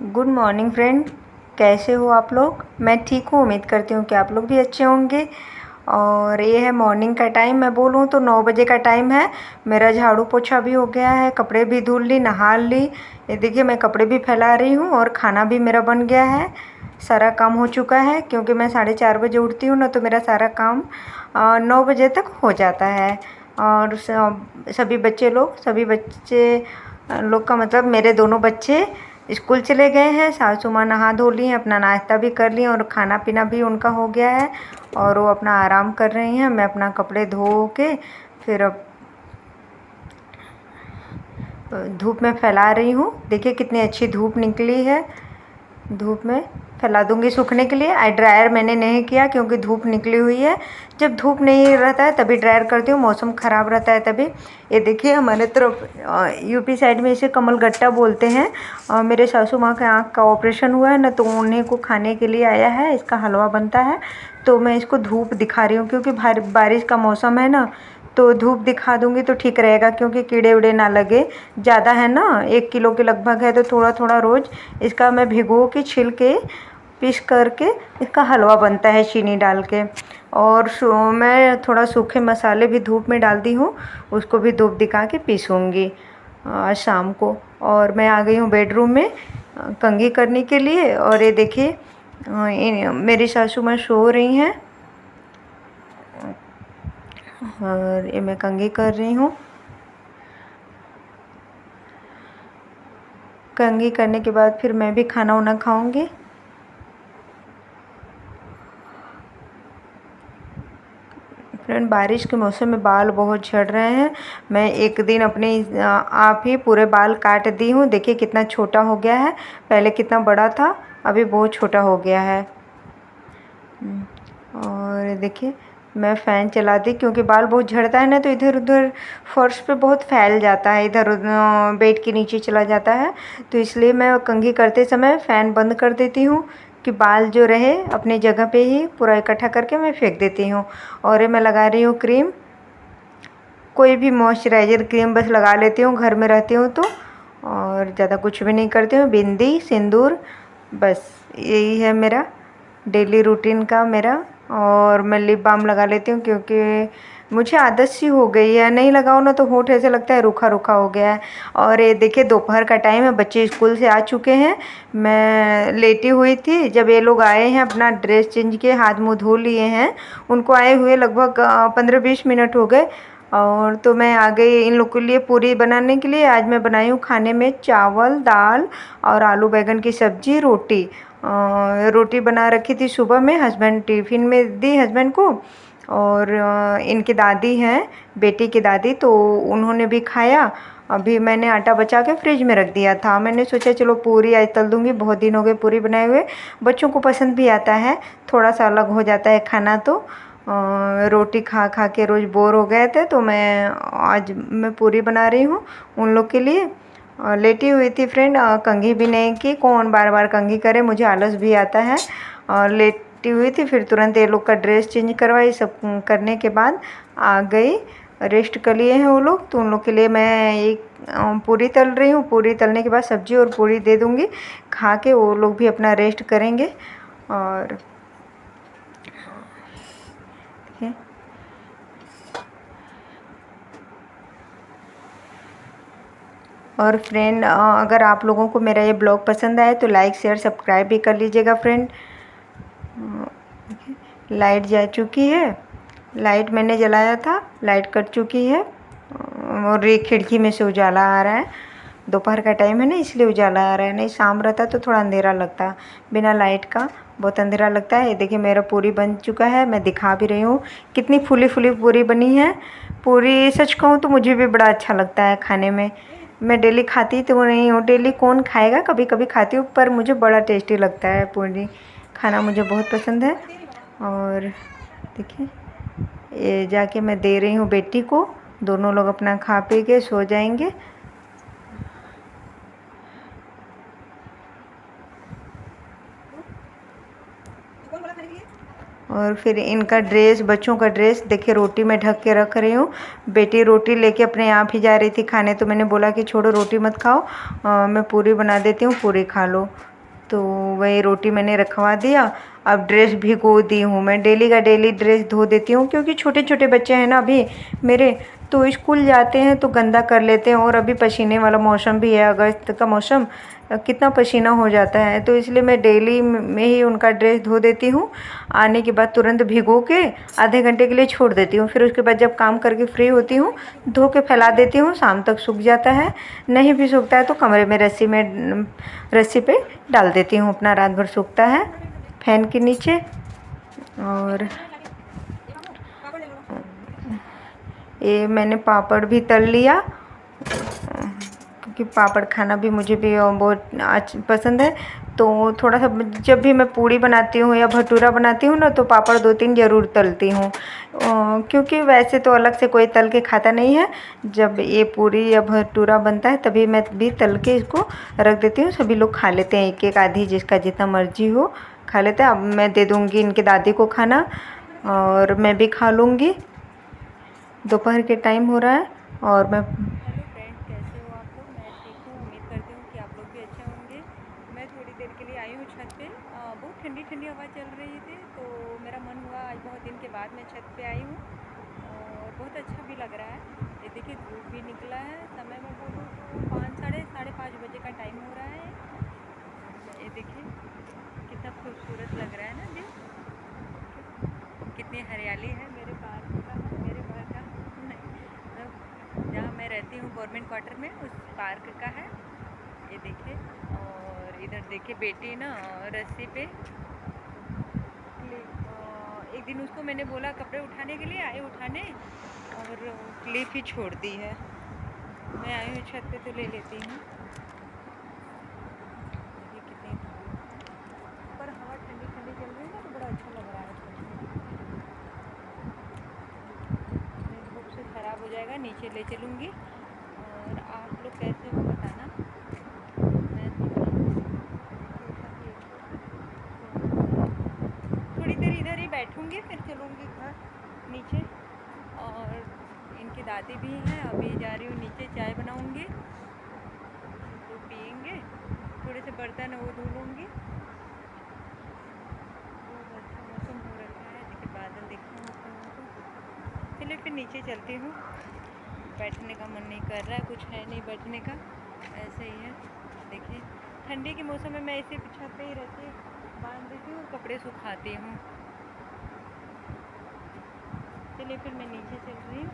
Good morning friend. कैसे हो आप लोग? मैं ठीक हूँ। उम्मीद करती हूँ कि आप लोग भी अच्छे होंगे। और ये है मॉर्निंग का टाइम। मैं बोलूँ तो 9 बजे का टाइम है। मेरा झाड़ू पोछा भी हो गया है, कपड़े भी धुल ली, नहा ली। ये देखिए मैं कपड़े भी फैला रही हूँ और खाना भी मेरा बन गया है। सारा काम हो चुका है क्योंकि मैं 4:30 बजे उठती हूँ ना, तो मेरा सारा काम 9 बजे तक हो जाता है। और सभी बच्चे लोग का मतलब मेरे दोनों बच्चे स्कूल चले गए हैं। सासू माँ नहा धो ली हैं, अपना नाश्ता भी कर ली और खाना पीना भी उनका हो गया है और वो अपना आराम कर रही हैं। मैं अपना कपड़े धो के फिर अब धूप में फैला रही हूँ। देखिए कितनी अच्छी धूप निकली है। धूप में फैला दूँगी सूखने के लिए। ड्रायर मैंने नहीं किया क्योंकि धूप निकली हुई है। जब धूप नहीं रहता है तभी ड्रायर करती हूँ, मौसम ख़राब रहता है तभी। ये देखिए हमारे तरफ यूपी साइड में इसे कमलगट्टा बोलते हैं। मेरे सासू माँ के आँख का ऑपरेशन हुआ है ना, तो उन्हीं को खाने के लिए आया है। इसका हलवा बनता है तो मैं इसको धूप दिखा रही हूँ क्योंकि बारिश का मौसम है ना, तो धूप दिखा दूँगी तो ठीक रहेगा क्योंकि कीड़े उड़े ना लगे। ज़्यादा है ना, 1 किलो के लगभग है, तो थोड़ा थोड़ा रोज़ इसका मैं भिगो के छिल के पीस करके इसका हलवा बनता है चीनी डाल के। और मैं थोड़ा सूखे मसाले भी धूप में डाल दी हूँ, उसको भी धूप दिखा के पीसूँगी आज शाम को। और मैं आ गई हूँ बेडरूम में कंघी करने के लिए। और ये देखिए मेरी सासू माँ सो रही हैं और ये मैं कंघी कर रही हूँ। कंघी करने के बाद फिर मैं भी खाना वाना खाऊंगी। फ्रेंड, बारिश के मौसम में बाल बहुत झड़ रहे हैं। मैं एक दिन अपने आप ही पूरे बाल काट दी हूँ। देखिए कितना छोटा हो गया है, पहले कितना बड़ा था, अभी बहुत छोटा हो गया है। और देखिए मैं फ़ैन चला दी क्योंकि बाल बहुत झड़ता है ना, तो इधर उधर फर्श पे बहुत फैल जाता है, इधर बेड के नीचे चला जाता है। तो इसलिए मैं कंघी करते समय फ़ैन बंद कर देती हूँ कि बाल जो रहे अपनी जगह पे ही पूरा इकट्ठा करके मैं फेंक देती हूँ। और ये मैं लगा रही हूँ क्रीम, कोई भी मॉइस्चराइज़र क्रीम बस लगा लेती हूँ, घर में रहती हूँ तो। और ज़्यादा कुछ भी नहीं करती हूँ। बिंदी, सिंदूर, बस यही है मेरा डेली रूटीन का मेरा। और मैं लिप बाम लगा लेती हूँ क्योंकि मुझे आदत सी हो गई है, नहीं लगाओ ना तो होंठ ऐसे लगता है रूखा रूखा हो गया है। और ये देखिए दोपहर का टाइम है, बच्चे स्कूल से आ चुके हैं। मैं लेटी हुई थी, जब ये लोग आए हैं अपना ड्रेस चेंज किए, हाथ मुँह धो लिए हैं, उनको आए हुए लगभग 15-20 मिनट हो गए। और तो मैं आ गई इन लोग के लिए पूरी बनाने के लिए। आज मैं बनाई हूँ खाने में चावल, दाल और आलू बैंगन की सब्ज़ी, रोटी। रोटी बना रखी थी सुबह में, हस्बैंड टिफ़िन में दी हस्बैंड को। और इनकी दादी हैं, बेटी की दादी, तो उन्होंने भी खाया। अभी मैंने आटा बचा के फ्रिज में रख दिया था। मैंने सोचा चलो पूरी आज तल दूँगी, बहुत दिन हो गए पूरी बनाए हुए। बच्चों को पसंद भी आता है, थोड़ा सा अलग हो जाता है खाना। तो रोटी खा खा के रोज़ बोर हो गए थे, तो आज मैं पूरी बना रही हूँ उन लोग के लिए। लेटी हुई थी फ्रेंड, कंघी भी नहीं की, कौन बार बार कंघी करे, मुझे आलस भी आता है। और लेटी हुई थी, फिर तुरंत ये लोग का ड्रेस चेंज करवाई, सब करने के बाद आ गई। रेस्ट कर लिए हैं वो लोग, तो उन लोग के लिए मैं एक पूरी तल रही हूँ। पूरी तलने के बाद सब्ज़ी और पूरी दे दूँगी, खा के वो लोग भी अपना रेस्ट करेंगे। और ठीक है। और फ्रेंड, अगर आप लोगों को मेरा ये ब्लॉग पसंद आए तो लाइक शेयर सब्सक्राइब भी कर लीजिएगा फ्रेंड। लाइट जा चुकी है, लाइट मैंने जलाया था, लाइट कट चुकी है। और ये खिड़की में से उजाला आ रहा है, दोपहर का टाइम है ना इसलिए उजाला आ रहा है, नहीं शाम रहता तो थोड़ा अंधेरा लगता, बिना लाइट का बहुत अंधेरा लगता है। ये देखिए मेरा पूरी बन चुका है, मैं दिखा भी रही हूँ कितनी फूली फूली पूरी बनी है। पूरी सच कहूँ तो मुझे भी बड़ा अच्छा लगता है खाने में। मैं डेली खाती तो नहीं हूँ, डेली कौन खाएगा, कभी कभी खाती हूँ, पर मुझे बड़ा टेस्टी लगता है पूरी खाना, मुझे बहुत पसंद है। और देखिए ये जाके मैं दे रही हूँ बेटी को, दोनों लोग अपना खा पी के सो जाएंगे। और फिर इनका ड्रेस, बच्चों का ड्रेस देखिए रोटी में ढक के रख रही हूँ। बेटी रोटी लेके अपने आप ही जा रही थी खाने, तो मैंने बोला कि छोड़ो रोटी मत खाओ, मैं पूरी बना देती हूँ, पूरी खा लो। तो वही रोटी मैंने रखवा दिया। अब ड्रेस भिगो दी हूँ मैं, डेली का डेली ड्रेस धो देती हूँ क्योंकि छोटे छोटे बच्चे हैं ना अभी मेरे, तो स्कूल जाते हैं तो गंदा कर लेते हैं। और अभी पसीने वाला मौसम भी है, अगस्त का मौसम, कितना पसीना हो जाता है, तो इसलिए मैं डेली में ही उनका ड्रेस धो देती हूँ। आने के बाद तुरंत भिगो के आधे घंटे के लिए छोड़ देती हूँ, फिर उसके बाद जब काम करके फ्री होती हूँ धो के फैला देती हूँ, शाम तक सूख जाता है। नहीं भी सूखता है तो कमरे में रस्सी पे डाल देती हूँ, अपना रात भर सूखता है फैन के नीचे। और ये मैंने पापड़ भी तल लिया क्योंकि पापड़ खाना भी मुझे भी बहुत पसंद है। तो थोड़ा सा जब भी मैं पूड़ी बनाती हूँ या भटूरा बनाती हूँ ना, तो पापड़ 2-3 ज़रूर तलती हूँ, क्योंकि वैसे तो अलग से कोई तल के खाता नहीं है। जब ये पूड़ी या भटूरा बनता है तभी मैं भी तल के इसको रख देती हूँ। सभी लोग खा लेते हैं, एक एक आधी जिसका जितना मर्जी हो खा लेते हैं। अब मैं दे दूँगी इनके दादी को खाना और मैं भी खा लूँगी। दोपहर के टाइम हो रहा है और मैं हेलो फ्रेंड्स, कैसे हो आप लोग? मैं ठीक हूँ, उम्मीद करती हूँ कि आप लोग भी अच्छे होंगे। मैं थोड़ी देर के लिए आई हूँ छत पे। बहुत ठंडी ठंडी हवा चल रही थी, तो मेरा मन हुआ आज बहुत दिन के बाद मैं छत पे आई हूँ और बहुत अच्छा भी लग रहा है। ये देखिए धूप भी निकला है, समय मैं बोलूँ तो 5 साढ़े 5 बजे का टाइम हो रहा है। ये देखिए कितना खूबसूरत लग रहा है ना जी, कितनी हरियाली है मेरे पार्क का, मेरे घर का जहाँ मैं रहती हूँ गवर्नमेंट क्वार्टर में, उस पार्क का है ये देखिए। और इधर देखिए बेटी ना रस्सी पे एक दिन उसको मैंने बोला कपड़े उठाने के लिए, आए उठाने और क्लिप ही छोड़ दी है। मैं आई हूँ छत पे तो ले लेती हूँ। देखिए कितनी पर हवा ठंडी ठंडी चल रही है ना, तो बड़ा अच्छा लग रहा है। धूप से ख़राब हो जाएगा, नीचे ले चलूँगी। और आप लोग कैसे हो बताना। मैं थोड़ी देर इधर ही बैठूँगी, फिर चलूँगी घर नीचे। और इनकी दादी भी हैं, अभी जा रही हूँ नीचे, चाय बनाऊँगी तो पियेंगे। थोड़े से बर्तन है वो धो लूँगी। बहुत अच्छा मौसम हो रखा है, देखिए बादल दिख रहे हैं तो चलिए फिर नीचे चलती हूँ। बैठने का मन नहीं कर रहा है, कुछ है नहीं बैठने का, ऐसे ही है। देखिए ठंडी के मौसम में मैं ऐसे छत पे ही रहती, बांध देती हूँ और कपड़े सुखाती हूँ। चलिए फिर मैं नीचे चल रही हूँ।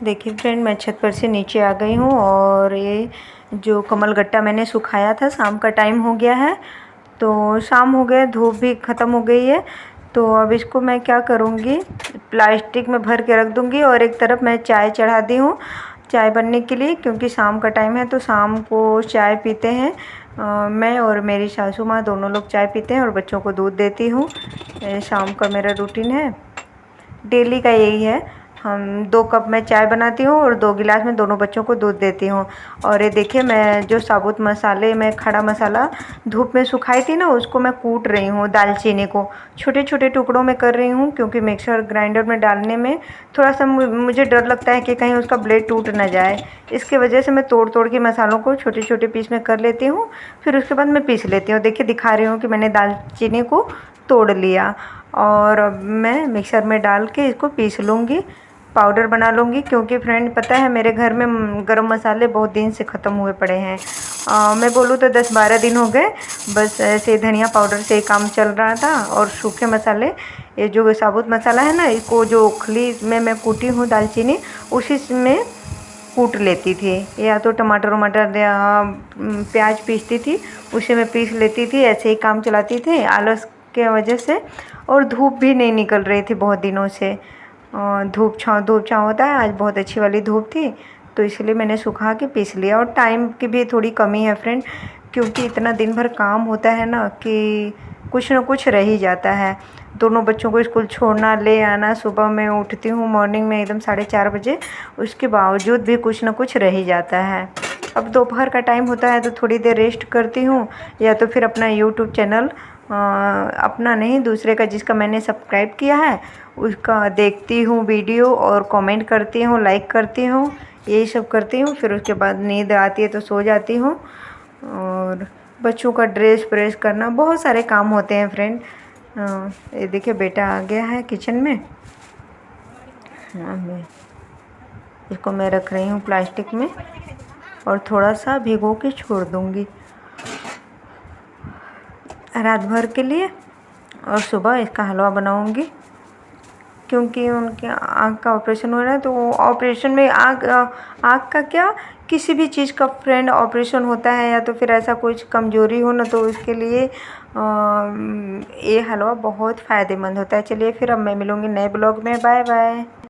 देखिए फ्रेंड, मैं छत पर से नीचे आ गई हूँ और ये जो कमल गट्टा मैंने सुखाया था, शाम का टाइम हो गया है, तो शाम हो गया, धूप भी ख़त्म हो गई है। तो अब इसको मैं क्या करूँगी, प्लास्टिक में भर के रख दूँगी। और एक तरफ मैं चाय चढ़ा दी हूँ चाय बनने के लिए, क्योंकि शाम का टाइम है तो शाम को चाय पीते हैं। मैं और मेरी सासू माँ दोनों लोग चाय पीते हैं और बच्चों को दूध देती हूँ। शाम का मेरा रूटीन है, डेली का यही है। हम 2 कप में चाय बनाती हूँ और 2 गिलास में दोनों बच्चों को दूध देती हूँ। और ये देखिए मैं जो साबुत मसाले में खड़ा मसाला धूप में सुखाई थी ना, उसको मैं कूट रही हूँ। दालचीनी को छोटे छोटे टुकड़ों में कर रही हूँ, क्योंकि मिक्सर ग्राइंडर में डालने में थोड़ा सा मुझे डर लगता है कि कहीं उसका ब्लेड टूट ना जाए। इसके वजह से मैं तोड़ तोड़ के मसालों को छोटे छोटे पीस में कर लेती हूँ, फिर उसके बाद मैं पीस लेती हूँ। देखिए दिखा रही हूँ कि मैंने दालचीनी को तोड़ लिया और अब मैं मिक्सर में डाल के इसको पीस लूँगी, पाउडर बना लूँगी। क्योंकि फ्रेंड पता है मेरे घर में गरम मसाले बहुत दिन से ख़त्म हुए पड़े हैं। मैं बोलूँ तो 10-12 दिन हो गए, बस ऐसे धनिया पाउडर से ही काम चल रहा था। और सूखे मसाले, ये जो साबुत मसाला है ना, इसको जो ओखली में मैं कूटी हूँ दालचीनी, उसी में कूट लेती थी, या तो टमाटर वमाटर या प्याज पीसती थी, उसी में पीस लेती थी। ऐसे ही काम चलाती थी आलस के वजह से। और धूप भी नहीं निकल रही थी बहुत दिनों से, धूप छाँव होता है, आज बहुत अच्छी वाली धूप थी, तो इसलिए मैंने सुखा के पीस लिया। और टाइम की भी थोड़ी कमी है फ्रेंड, क्योंकि इतना दिन भर काम होता है ना कि कुछ न कुछ रह ही जाता है। दोनों बच्चों को स्कूल छोड़ना, ले आना, सुबह मैं उठती हूँ मॉर्निंग में एकदम 4:30 बजे, उसके बावजूद भी कुछ न कुछ रह ही जाता है। अब दोपहर का टाइम होता है तो थोड़ी देर रेस्ट करती हूँ, या तो फिर अपना यूट्यूब चैनल अपना नहीं दूसरे का जिसका मैंने सब्सक्राइब किया है उसका देखती हूँ वीडियो, और कमेंट करती हूँ, लाइक करती हूँ, यही सब करती हूँ। फिर उसके बाद नींद आती है तो सो जाती हूँ। और बच्चों का ड्रेस प्रेस करना, बहुत सारे काम होते हैं फ्रेंड। ये देखिए बेटा आ गया है किचन में। इसको मैं रख रही हूँ प्लास्टिक में और थोड़ा सा भिगो के छोड़ दूँगी रात भर के लिए, और सुबह इसका हलवा बनाऊँगी। क्योंकि उनके आँख का ऑपरेशन हो रहा है, तो ऑपरेशन में आँख का क्या, किसी भी चीज़ का फ्रेंड ऑपरेशन होता है या तो फिर ऐसा कुछ कमज़ोरी हो ना, तो उसके लिए ये हलवा बहुत फ़ायदेमंद होता है। चलिए फिर अब मैं मिलूँगी नए ब्लॉग में। Bye bye.